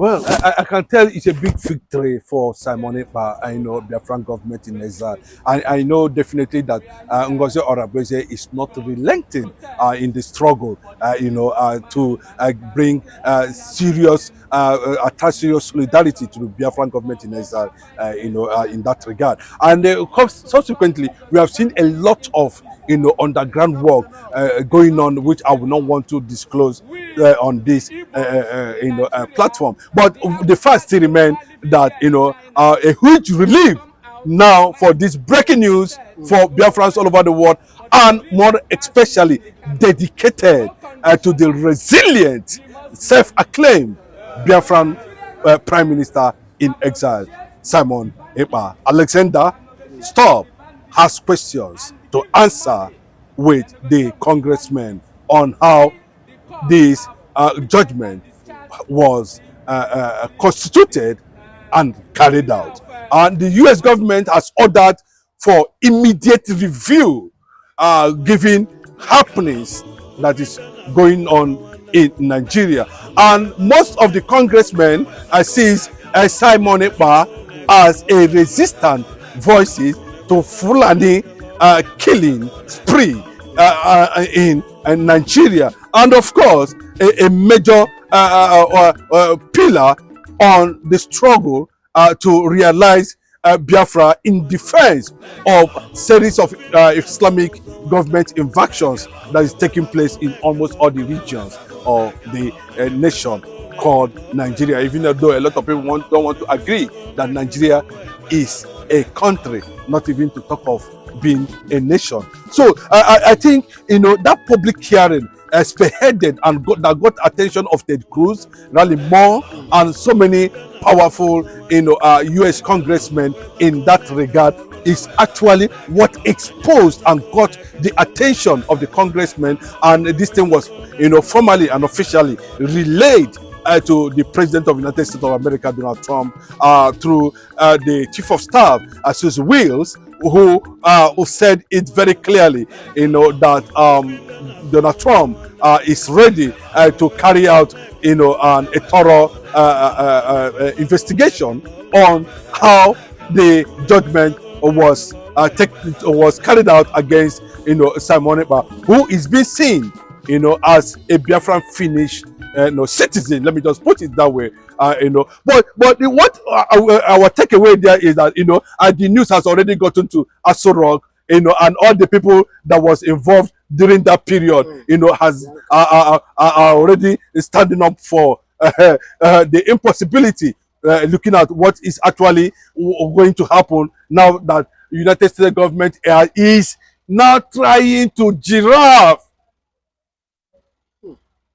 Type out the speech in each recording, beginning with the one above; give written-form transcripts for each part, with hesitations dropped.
Well, I can tell it's a big victory for Simon Ekpa, I know, Biafran government in exile. I know definitely that Ngozi Orebeze is not relenting in the struggle, to bring attach serious solidarity to the Biafran government in exile, in that regard. And subsequently, we have seen a lot of underground work going on, which I will not want to disclose on this platform. But the fact still remains that a huge relief now for this breaking news for Biafrans all over the world, and more especially dedicated to the resilient, self-acclaimed Biafran Prime Minister in exile, Simon Ekpa. Alexander, stop, has questions to answer with the congressmen on how this judgment was constituted and carried out. And the US government has ordered for immediate review, given happenings that is going on in Nigeria. And most of the congressmen sees Simon Ekpa as a resistant voices to Fulani killing spree in Nigeria, and of course a major pillar on the struggle to realize Biafra in defense of series of Islamic government invasions that is taking place in almost all the regions of the nation called Nigeria, even though a lot of people don't want to agree that Nigeria is a country, not even to talk of being a nation. So I think that public hearing spearheaded and that got attention of Ted Cruz, Raleigh Moore, and so many powerful US congressmen in that regard is actually what exposed and got the attention of the congressmen, and this thing was formally and officially relayed to the President of the United States of America, Donald Trump, through the Chief of Staff, Susan Wills, who said it very clearly, that Donald Trump is ready to carry out, a thorough investigation on how the judgment was carried out against, Simon Ekpa, who is being seen, as a Biafran Finnish citizen. Let me just put it that way. But what our takeaway there is that the news has already gotten to Asorock, and all the people that was involved during that period, are already standing up for the impossibility, looking at what is actually going to happen now that the United States government is now trying to giraffe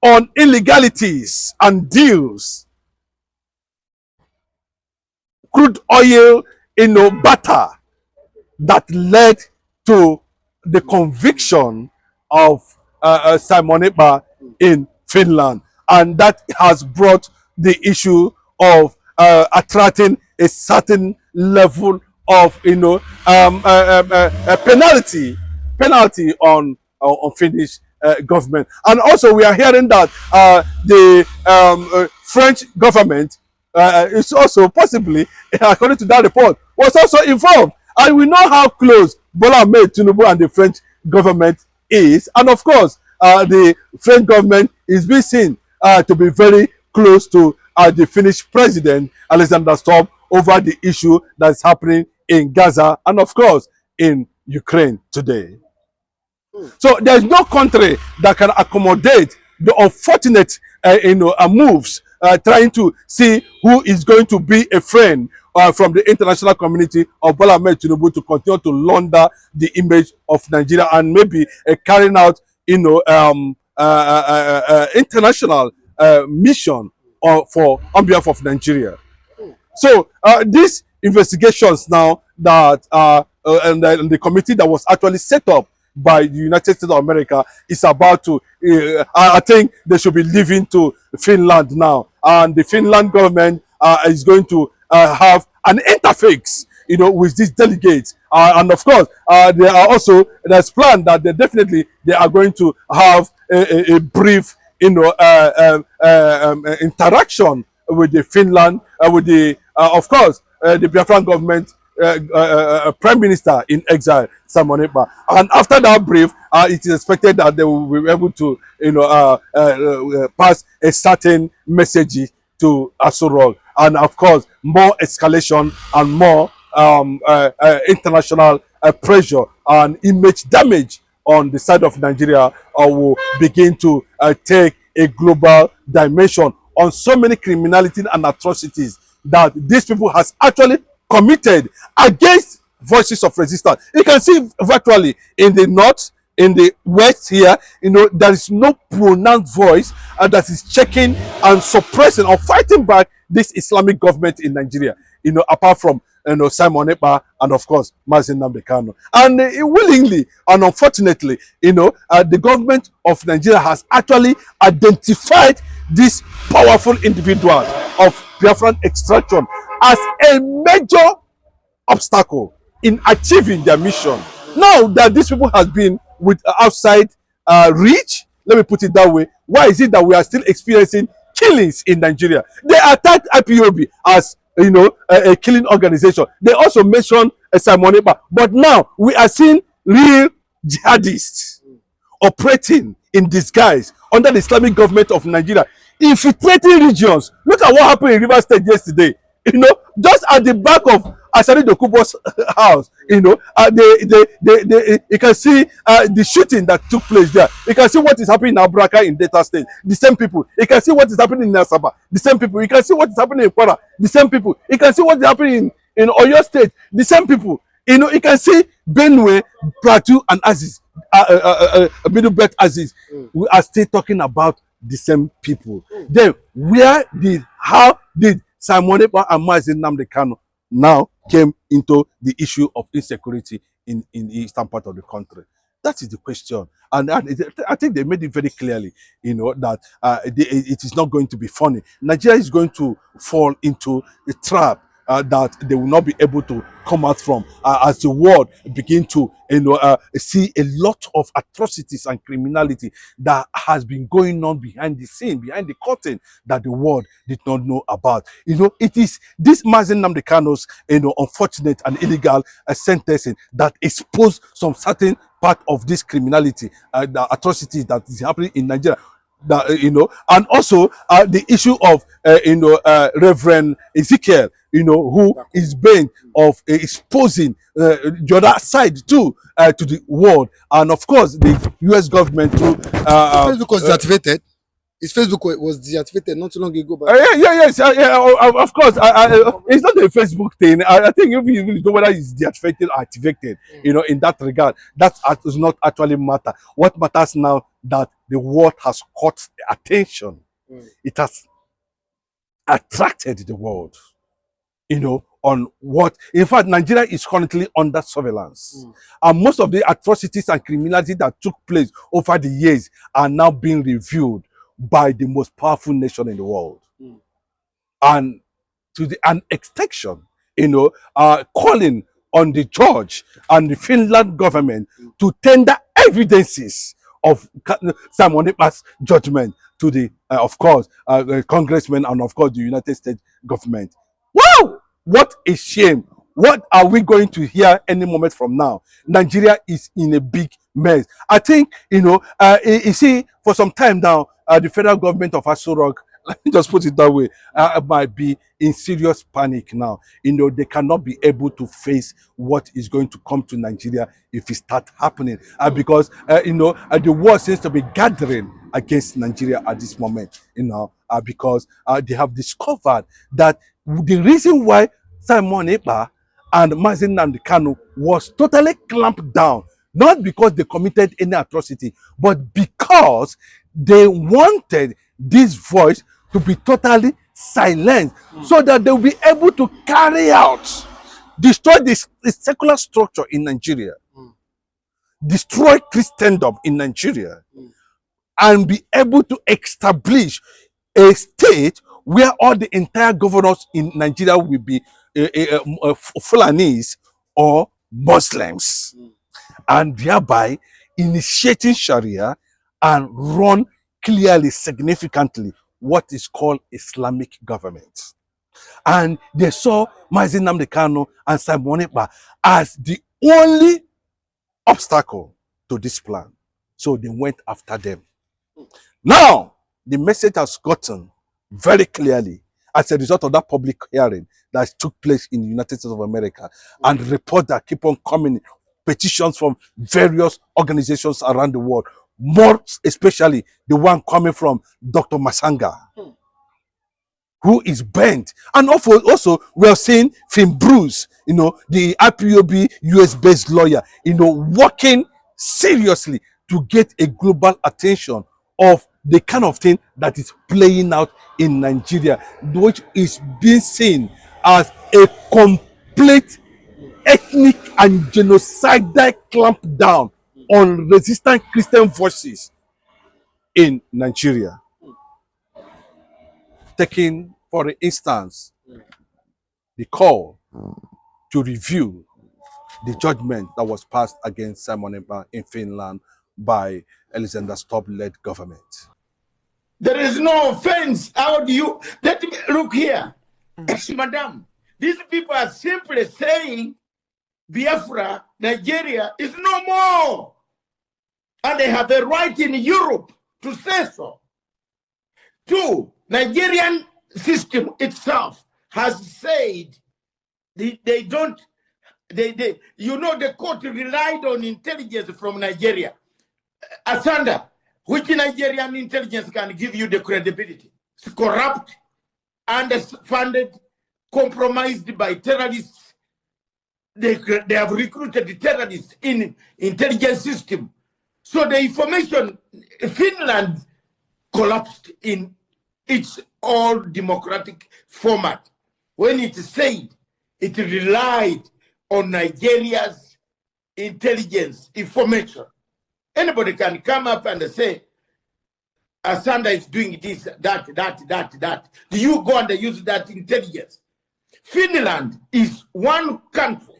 on illegalities and deals, crude oil, butter, that led to the conviction of Simon Ekpa in Finland, and that has brought the issue of attracting a certain level of penalty on Finnish government. And also we are hearing that the French government is also possibly, according to that report, was also involved. And we know how close Bola Ahmed Tinubu and the French government is. And of course, the French government is being seen to be very close to the Finnish president, Alexander Stubb, over the issue that's happening in Gaza and of course in Ukraine today. So there's no country that can accommodate the unfortunate moves, trying to see who is going to be a friend from the international community of Bola Ahmed Tinubu to continue to launder the image of Nigeria and maybe carrying out international mission on behalf of Nigeria. So these investigations now that and the committee that was actually set up by the United States of America is about to, I think they should be leaving to Finland now. And the Finland government is going to have an interface, with these delegates. And of course, there are also, there's planned that they are going to have a brief, interaction with the Finland, with the of course the Biafran government. Prime Minister in exile, Simon Ekpa, and after that brief, it is expected that they will be able to, pass a certain message to Asorock, and of course, more escalation and more international pressure and image damage on the side of Nigeria will begin to take a global dimension on so many criminality and atrocities that these people has actually committed against voices of resistance. You can see virtually in the north, in the west here, there is no pronounced voice that is checking and suppressing or fighting back this Islamic government in Nigeria, apart from Simon Ekpa and of course Mazi Nnamdi Kanu. And willingly and unfortunately, the government of Nigeria has actually identified these powerful individuals of Biafran extraction as a major obstacle in achieving their mission. Now that these people have been with outside reach, let me put it that way, why is it that we are still experiencing killings in Nigeria? They attacked IPOB as a killing organization. They also mentioned Simon Ekpa, but now we are seeing real jihadists operating in disguise under the Islamic government of Nigeria, infiltrating regions. Look at what happened in Rivers State yesterday. Just at the back of Asari Dokubo's house, you can see the shooting that took place there. You can see what is happening in Abraka in Delta State. The same people. You can see what is happening in Asaba. The same people. You can see what is happening in Kwara. The same people. You can see what is happening in Oyo State. The same people. You can see Benue, Plateau, and Aziz, Middle Belt Aziz. We are still talking about the same people. Then how did Simon Ekpa and Mazi Nnamdi Kanu now came into the issue of insecurity in the eastern part of the country? That is the question. And I think they made it very clearly, that it is not going to be funny. Nigeria is going to fall into a trap that they will not be able to come out from as the world begin to see a lot of atrocities and criminality that has been going on behind the scene, behind the curtain, that the world did not know about. It is this Mazi Nnamdi Kanu's unfortunate and illegal sentencing that exposed some certain part of this criminality, the atrocities that is happening in Nigeria. And also the issue of Reverend Ezekiel, who is being of exposing the other side too to the world, and of course the U.S. government too. Facebook was deactivated. His Facebook was deactivated not too long ago. But yes, of course. It's not a Facebook thing. I think if you really know whether it's deactivated or activated, in that regard, that does not actually matter. What matters now that the world has caught attention. It has attracted the world, on what, in fact, Nigeria is currently under surveillance. And most of the atrocities and criminality that took place over the years are now being reviewed by the most powerful nation in the world. And to an extension, calling on the judge and the Finland government to tender evidences of Simon Ekpa's judgment to the, of course, Congressmen and of course the United States government. Wow! What a shame. What are we going to hear any moment from now? Nigeria is in a big mess. I think, you see, for some time now, the federal government of Asorock, let me just put it that way, might be in serious panic now. They cannot be able to face what is going to come to Nigeria if it starts happening. Because, the war seems to be gathering against Nigeria at this moment, because they have discovered that the reason why Simon Ekpa and Mazi Nnamdi Kanu was totally clamped down, not because they committed any atrocity, but because they wanted this voice to be totally silenced, so that they will be able to carry out, destroy this secular structure in Nigeria, destroy Christendom in Nigeria, and be able to establish a state where all the entire governors in Nigeria will be Fulanis or Muslims, and thereby initiating Sharia and run clearly, significantly what is called Islamic government. And they saw Mazi Nnamdi Kanu and Simon Ekpa as the only obstacle to this plan. So they went after them. Now, the message has gotten very clearly as a result of that public hearing that took place in the United States of America, and reports that keep on coming, petitions from various organizations around the world, more especially the one coming from Dr. Masanga, who is bent. And also we are seeing Finn Bruce, the IPOB US-based lawyer, working seriously to get a global attention of the kind of thing that is playing out in Nigeria, which is being seen as a complete ethnic and genocidal clampdown on resistant Christian voices in Nigeria. Taking, for instance, the call to review the judgment that was passed against Simon Ekpa in Finland by Alexander Stubb-led government. There is no offense. How do you... Let me look here. Madam, these people are simply saying Biafra, Nigeria, is no more. And they have the right in Europe to say so. Two, Nigerian system itself has said they don't, the court relied on intelligence from Nigeria. Asanda, which Nigerian intelligence can give you the credibility? It's corrupt, underfunded, compromised by terrorists. They have recruited the terrorists in intelligence system. So the information, Finland collapsed in its all democratic format. When it said it relied on Nigeria's intelligence information. Anybody can come up and say, Asanda is doing this, that. Do you go and use that intelligence? Finland is one country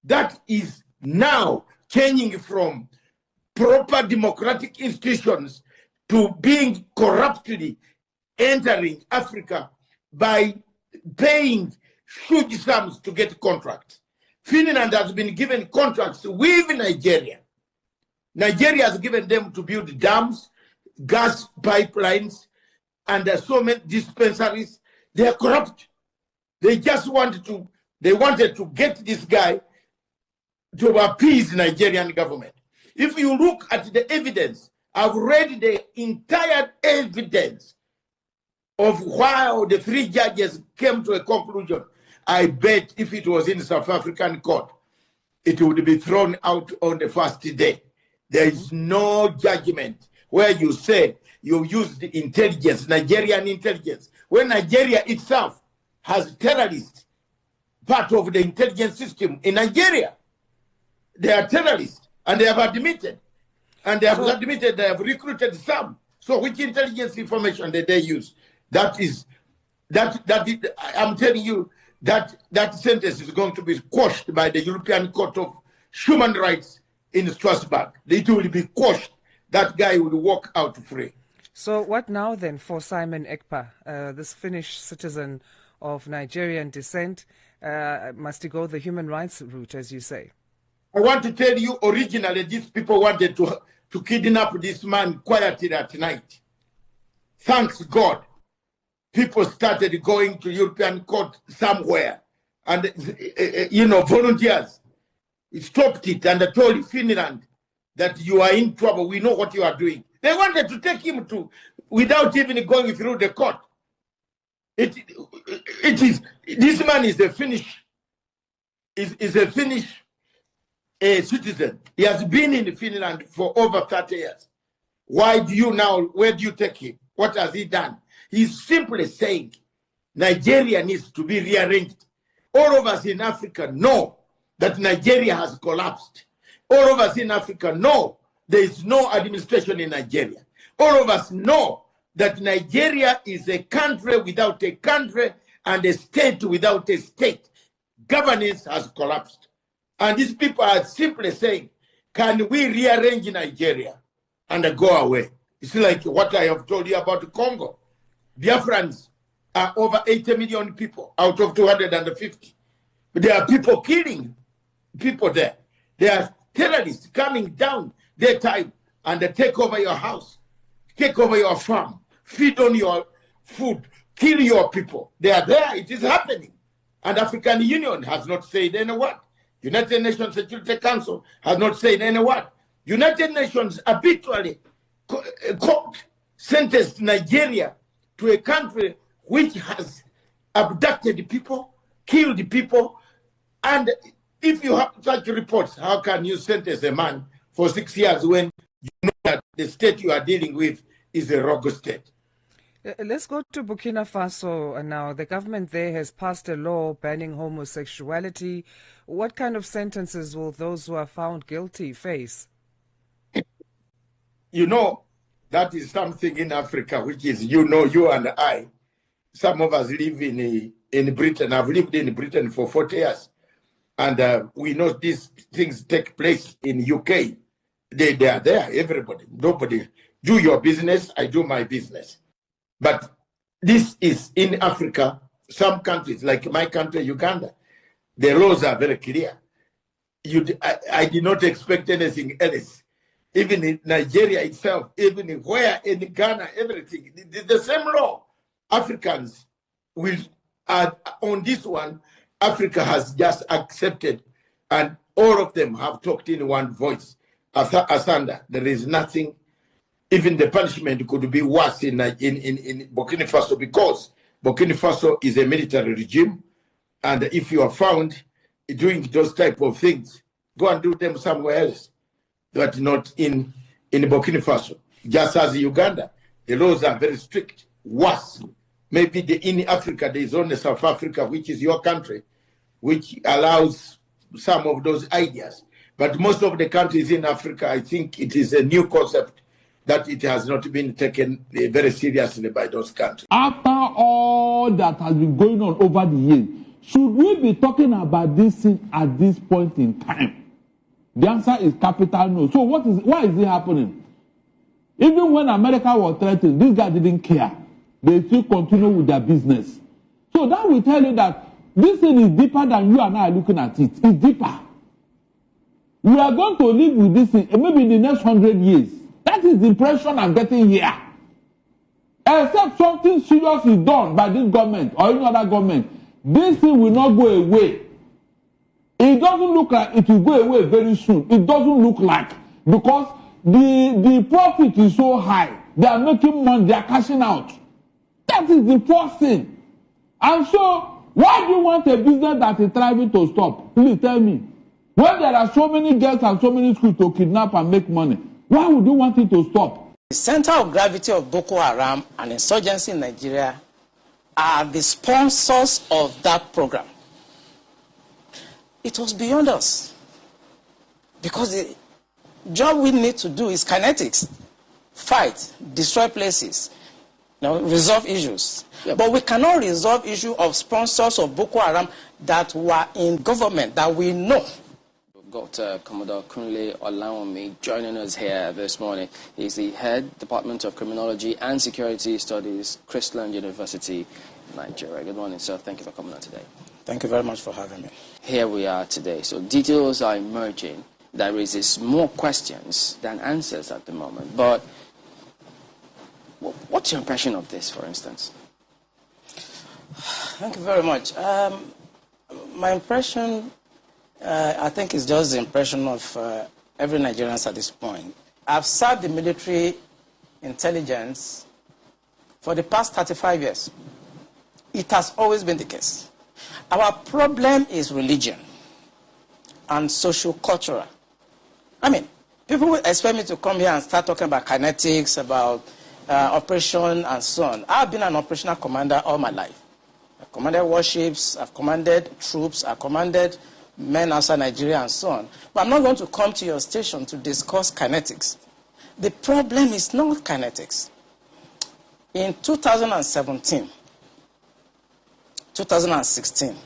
that is now changing from proper democratic institutions to being corruptly entering Africa by paying huge sums to get contracts. Finland has been given contracts with Nigeria. Nigeria has given them to build dams, gas pipelines, and so many dispensaries. They are corrupt. They just wanted to get this guy to appease the Nigerian government. If you look at the evidence, I've read the entire evidence of how the three judges came to a conclusion. I bet if it was in the South African court, it would be thrown out on the first day. There is no judgment where you say you use the intelligence, Nigerian intelligence, when Nigeria itself has terrorists, part of the intelligence system in Nigeria. They are terrorists, and they have admitted. And they have admitted they have recruited some. So which intelligence information did they use? I'm telling you, that sentence is going to be quashed by the European Court of Human Rights in Strasbourg. It will be quashed. That guy will walk out free. So what now then for Simon Ekpa, this Finnish citizen of Nigerian descent? Must he go the human rights route, as you say? I want to tell you, originally, these people wanted to kidnap this man quietly at night. Thanks God. People started going to European court somewhere. And, volunteers stopped it and told Finland that you are in trouble. We know what you are doing. They wanted to take him without even going through the court. This man is a Finnish citizen. He has been in Finland for over 30 years. Where do you take him? What has he done? He's simply saying Nigeria needs to be rearranged. All of us in Africa know that Nigeria has collapsed. All of us in Africa know there is no administration in Nigeria. All of us know that Nigeria is a country without a country and a state without a state. Governance has collapsed. And these people are simply saying, can we rearrange Nigeria and go away? It's like what I have told you about Congo. Biafrans are over 80 million people out of 250. But there are people killing people there. There are terrorists coming down daytime and they take over your house, take over your farm, feed on your food, kill your people. They are there. It is happening. And African Union has not said any word. United Nations Security Council has not said any word. United Nations arbitrarily sentenced Nigeria to a country which has abducted people, killed people, and if you have such reports, how can you sentence a man for 6 years when you know that the state you are dealing with is a rogue state? Let's go to Burkina Faso now. The government there has passed a law banning homosexuality. What kind of sentences will those who are found guilty face? You know, that is something in Africa, which is, you know, you and I, some of us live in Britain. I've lived in Britain for 40 years. And we know these things take place in UK. They are there, everybody. Nobody. Do your business, I do my business. But this is in Africa, some countries, like my country, Uganda, the laws are very clear. I did not expect anything else. Even in Nigeria itself, even in Ghana, everything, the same law. Africans will, on this one, Africa has just accepted, and all of them have talked in one voice. Asanda, there is nothing. Even the punishment could be worse in Burkina Faso, because Burkina Faso is a military regime, and if you are found doing those type of things, go and do them somewhere else, but not in Burkina Faso. Just as Uganda, the laws are very strict. Worse, maybe in Africa there is only South Africa, which is your country, which allows some of those ideas. But most of the countries in Africa, I think it is a new concept that it has not been taken very seriously by those countries. After all that has been going on over the years, should we be talking about this thing at this point in time? The answer is capital no. So why is it happening? Even when America was threatened, this guy didn't care. They still continue with their business. So that will tell you that this thing is deeper than you and I are looking at it. It's deeper. We are going to live with this thing maybe in the next 100 years. That is the impression I'm getting here. Except something serious is done by this government or any other government, this thing will not go away. It doesn't look like it will go away very soon. It doesn't look like, because the profit is so high. They are making money. They are cashing out. That is the first thing. And so, why do you want a business that is thriving to stop? Please tell me. When there are so many girls and so many schools to kidnap and make money, why would you want it to stop? The center of gravity of Boko Haram and insurgency in Nigeria are the sponsors of that program. It was beyond us. Because the job we need to do is kinetics. Fight, destroy places, resolve issues. Yep. But we cannot resolve issue of sponsors of Boko Haram that were in government that we know. We've got Commodore Kunle Olawumi joining us here this morning. He's the head Department of Criminology and Security Studies, Christland University, Nigeria. Good morning, sir. Thank you for coming on today. Thank you very much for having me. Here we are today. So details are emerging. That raises more questions than answers at the moment. But what's your impression of this, for instance? Thank you very much. My impression, I think, is just the impression of every Nigerian at this point. I've served the military intelligence for the past 35 years. It has always been the case. Our problem is religion and social-cultural. I mean, people will expect me to come here and start talking about kinetics, about operation and so on. I've been an operational commander all my life. I've commanded warships, I've commanded troops, I've commanded men outside Nigeria and so on. But I'm not going to come to your station to discuss kinetics. The problem is not kinetics. In 2017, 2016,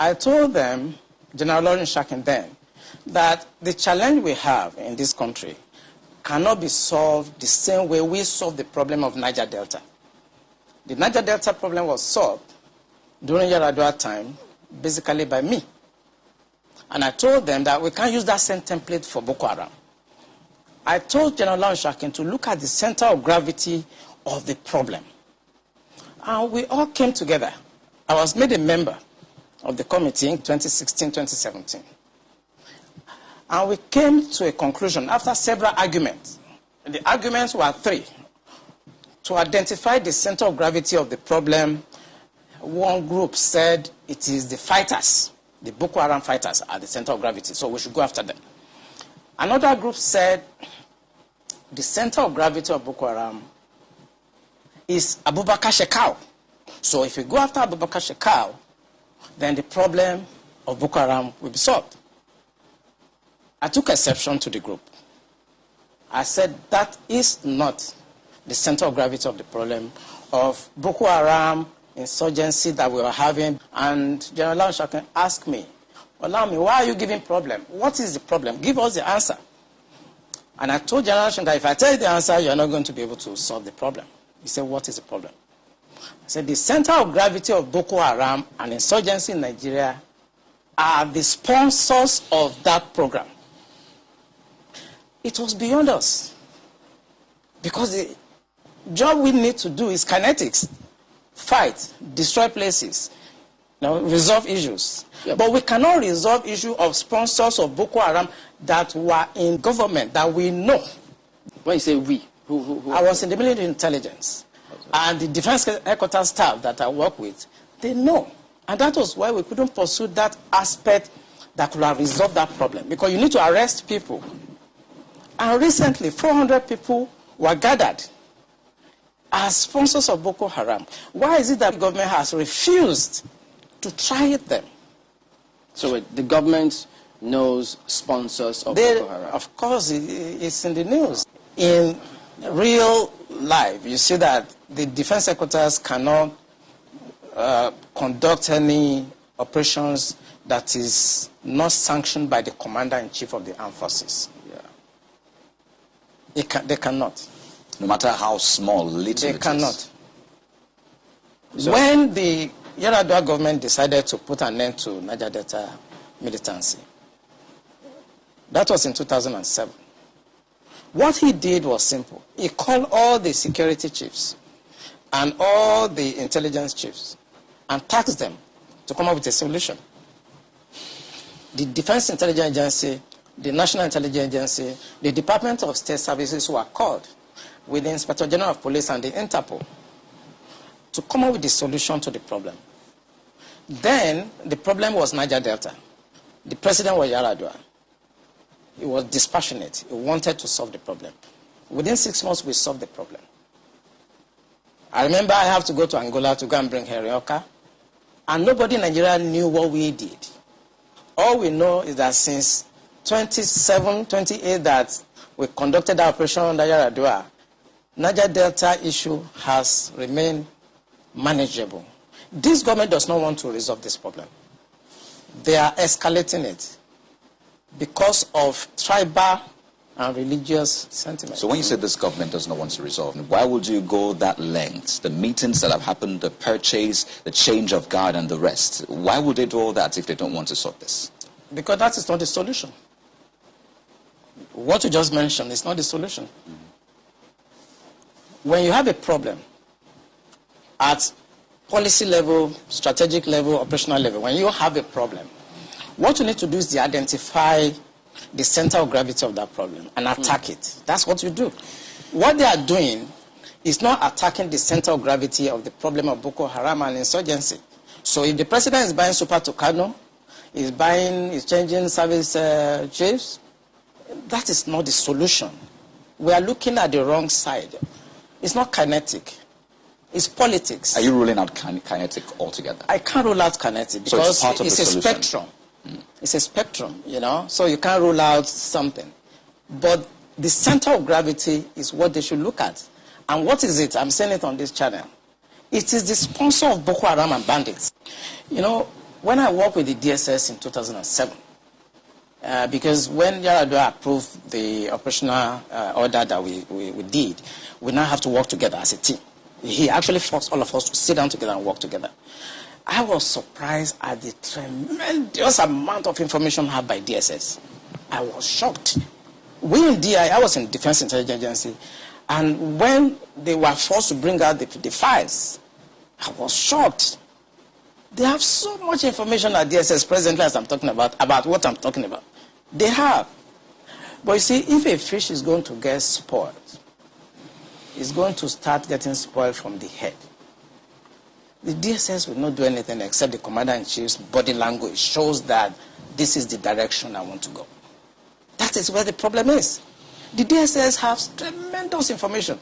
I told them, General Lawrence Shakin then, that the challenge we have in this country cannot be solved the same way we solved the problem of Niger Delta. The Niger Delta problem was solved during Yaradua time, basically by me. And I told them that we can't use that same template for Boko Haram. I told General Lanshakin to look at the center of gravity of the problem. And we all came together. I was made a member of the committee in 2016-2017. And we came to a conclusion after several arguments. The arguments were three. To identify the center of gravity of the problem, one group said it is the fighters, the Boko Haram fighters are the center of gravity, so we should go after them. Another group said the center of gravity of Boko Haram is Abubakar Shekau. So if we go after Abubakar Shekau, then the problem of Boko Haram will be solved. I took exception to the group. I said that is not the center of gravity of the problem of Boko Haram insurgency that we are having. And General Lanshakin asked me, allow me, why are you giving problem? What is the problem? Give us the answer. And I told General Lanshakin that if I tell you the answer, you're not going to be able to solve the problem. He said, what is the problem? I said, the center of gravity of Boko Haram and insurgency in Nigeria are the sponsors of that program. It was beyond us. Because the job we need to do is kinetics. Fight, destroy places, resolve issues. Yep. But we cannot resolve issue of sponsors of Boko Haram that were in government, that we know. When you say we, who I was in the military intelligence. Okay. And the defense headquarters staff that I work with, they know. And that was why we couldn't pursue that aspect that could have resolved that problem. Because you need to arrest people. And recently, 400 people were gathered as sponsors of Boko Haram. Why is it that the government has refused to try them? So the government knows sponsors of Boko Haram? Of course, it's in the news. In real life, you see that the defense headquarters cannot conduct any operations that is not sanctioned by the commander-in-chief of the armed forces. Yeah. They cannot. No matter how small, little they cannot. So when the Yaradua government decided to put an end to Niger Delta militancy, that was in 2007. What he did was simple. He called all the security chiefs and all the intelligence chiefs and tasked them to come up with a solution. The Defense Intelligence Agency, the National Intelligence Agency, the Department of State Services were called with the Inspector General of Police and the Interpol to come up with the solution to the problem. Then the problem was Niger Delta. The president was Yaradua. He was dispassionate. He wanted to solve the problem. Within 6 months, we solved the problem. I remember I have to go to Angola to go and bring Herioka, and nobody in Nigeria knew what we did. All we know is that since 27, 28 that we conducted our operation under Yaradua, Niger Delta issue has remained manageable. This government does not want to resolve this problem. They are escalating it because of tribal and religious sentiments. So when you say this government does not want to resolve, why would you go that length? The meetings that have happened, the purchase, the change of guard and the rest. Why would they do all that if they don't want to solve this? Because that is not the solution. What you just mentioned is not the solution. Mm-hmm. When you have a problem at policy level, strategic level, operational level, when you have a problem, what you need to do is to identify the center of gravity of that problem and attack it. That's what you do. What they are doing is not attacking the center of gravity of the problem of Boko Haram and insurgency. So if the president is buying Super Tucano, is changing service chiefs, that is not the solution. We are looking at the wrong side. It's not kinetic. It's politics. Are you ruling out kinetic altogether? I can't rule out kinetic because it's a spectrum. It's a spectrum, so you can't rule out something. But the center of gravity is what they should look at. And what is it? I'm saying it on this channel. It is the sponsor of Boko Haram and bandits. When I worked with the DSS in 2007, because when Yaradua approved the operational order that we did, we now have to work together as a team. He actually forced all of us to sit down together and work together. I was surprised at the tremendous amount of information had by DSS. I was shocked. We in DI, I was in Defense Intelligence Agency, and when they were forced to bring out the files, I was shocked. They have so much information at DSS presently as I'm talking about what I'm talking about. They have. But you see, if a fish is going to get spoiled, it's going to start getting spoiled from the head. The DSS will not do anything except the Commander-in-Chief's body language shows that this is the direction I want to go. That is where the problem is. The DSS has tremendous information.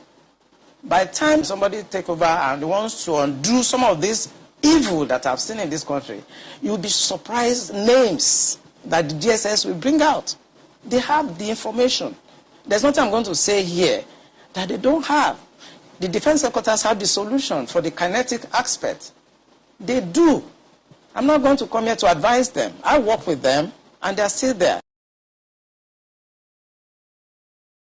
By the time somebody takes over and wants to undo some of this evil that I've seen in this country, you'll be surprised names that the DSS will bring out. They have the information. There's nothing I'm going to say here that they don't have. The defense headquarters have the solution for the kinetic aspect. They do. I'm not going to come here to advise them. I work with them, and they're still there.